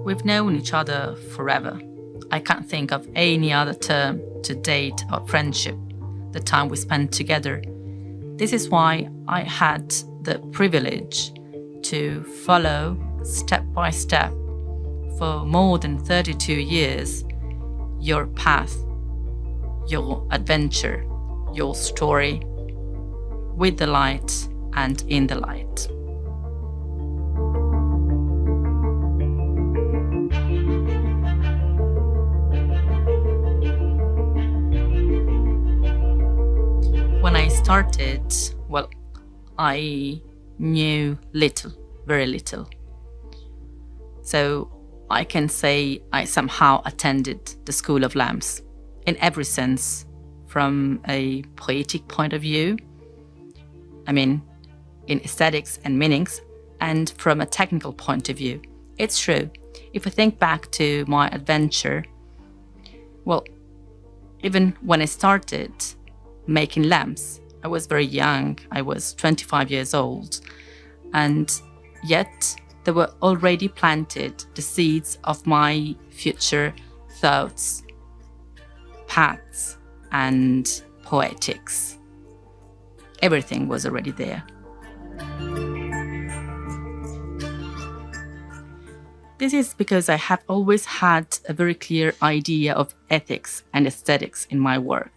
We've known each other forever. I can't think of any other term to date our friendship, the time we spent together. This is why I had the privilege to follow step by step for more than 32 years your path, your adventure, your story with the light and in the light. When I started, I knew little, very little. So I can say I somehow attended the School of Lamps in every sense, from a poetic point of view, in aesthetics and meanings, and from a technical point of view. It's true. If I think back to my adventure, even when I started making lamps, I was very young. I was 25 years old. And yet there were already planted the seeds of my future thoughts, paths, and poetics. Everything was already there. This is because I have always had a very clear idea of ethics and aesthetics in my work.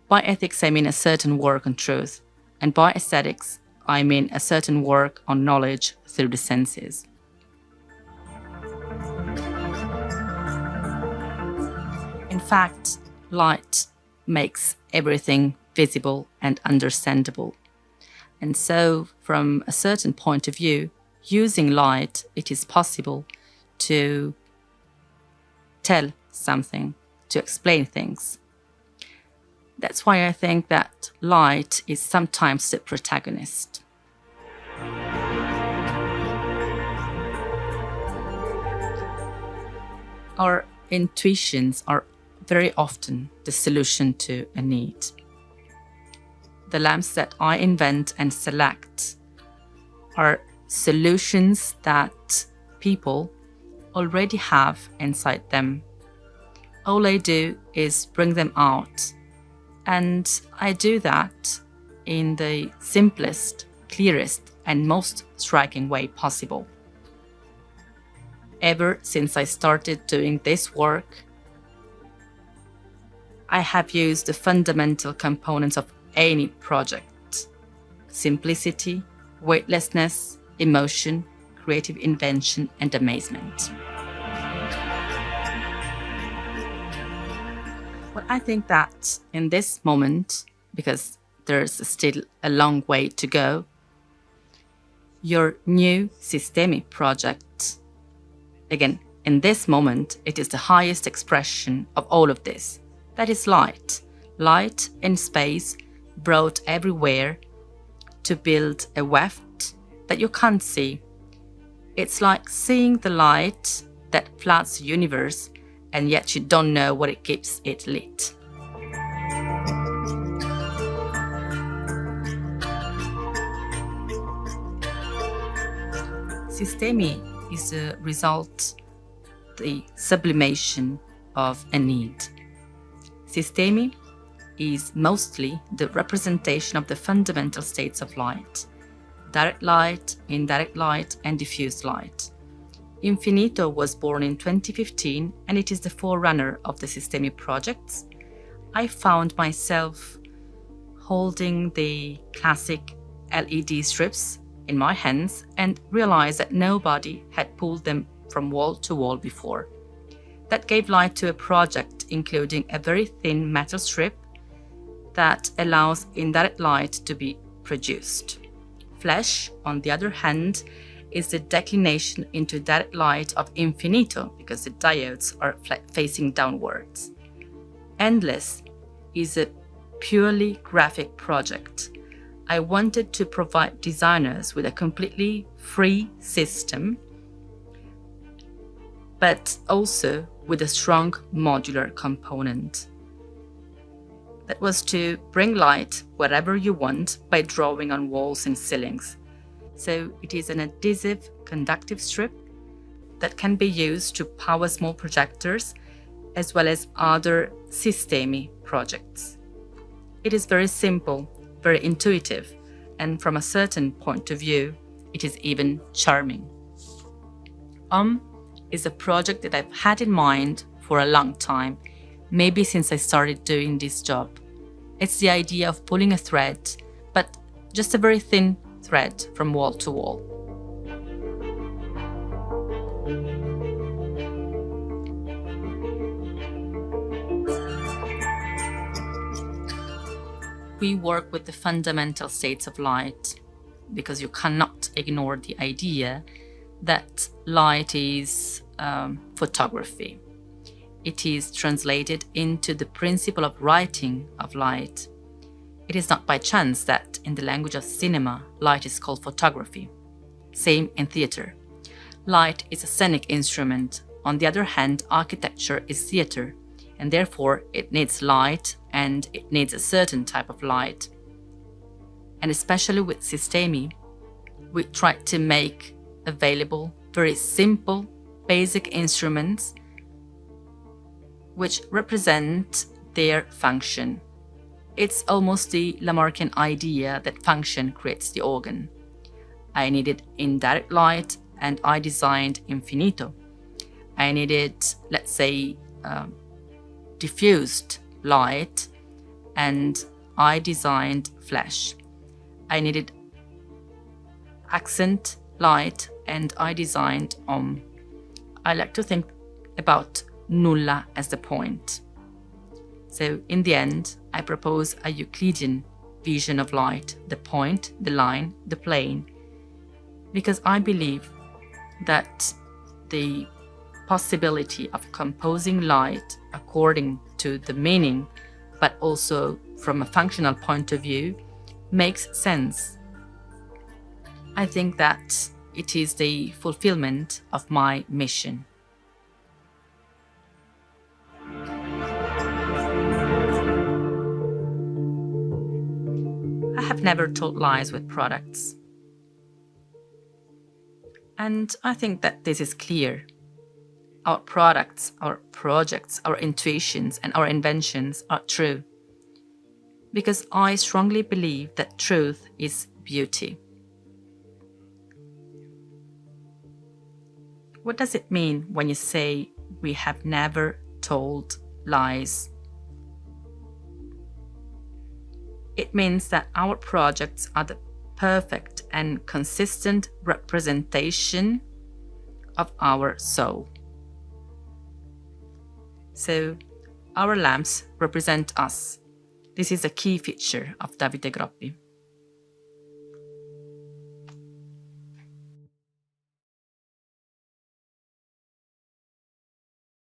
By ethics, I mean a certain work on truth, and by aesthetics, I mean a certain work on knowledge through the senses. In fact, light makes everything visible and understandable. And so, from a certain point of view, using light, it is possible to tell something, to explain things. That's why I think that light is sometimes the protagonist. Our intuitions are very often the solution to a need. The lamps that I invent and select are solutions that people already have inside them. All I do is bring them out. And I do that in the simplest, clearest, and most striking way possible. Ever since I started doing this work, I have used the fundamental components of any project: simplicity, weightlessness, emotion, creative invention, and amazement. Well, I think that in this moment, because there's still a long way to go, your new Sistemi project, again, in this moment, it is the highest expression of all of this. That is light. Light in space brought everywhere to build a weft that you can't see. It's like seeing the light that floods the universe, and yet you don't know what it keeps it lit. Sistemi is the result, the sublimation of a need. Sistemi is mostly the representation of the fundamental states of light: direct light, indirect light, and diffuse light. Infinito was born in 2015, and it is the forerunner of the Sistemi projects. I found myself holding the classic LED strips in my hands and realized that nobody had pulled them from wall to wall before. That gave light to a project including a very thin metal strip that allows indirect light to be produced. Flash, on the other hand, is the declination into direct light of Infinito, because the diodes are facing downwards. Endless is a purely graphic project. I wanted to provide designers with a completely free system, but also with a strong modular component. That was to bring light wherever you want by drawing on walls and ceilings. So it is an adhesive conductive strip that can be used to power small projectors as well as other Sistemi projects. It is very simple, very intuitive, and from a certain point of view, it is even charming. Is a project that I've had in mind for a long time, maybe since I started doing this job. It's the idea of pulling a thread, but just a very thin thread from wall to wall. We work with the fundamental states of light because you cannot ignore the idea that light is photography. It is translated into the principle of writing of light. It is not by chance that in the language of cinema, light is called photography. Same in theater. Light is a scenic instrument. On the other hand, architecture is theater, and therefore it needs light and it needs a certain type of light. And especially with Sistemi, we try to make available very simple, basic instruments which represent their function. It's almost the Lamarckian idea that function creates the organ. I needed indirect light and I designed infinito. I needed, let's say, diffused light and I designed flash. I needed accent light and I designed I like to think about nulla as the point. So in the end, I propose a Euclidean vision of light, the point, the line, the plane, because I believe that the possibility of composing light according to the meaning, but also from a functional point of view, makes sense. I think that it is the fulfillment of my mission. I have never told lies with products. And I think that this is clear. Our products, our projects, our intuitions, and our inventions are true. Because I strongly believe that truth is beauty. What does it mean when you say we have never told lies? It means that our projects are the perfect and consistent representation of our soul. So, our lamps represent us. This is a key feature of Davide Groppi.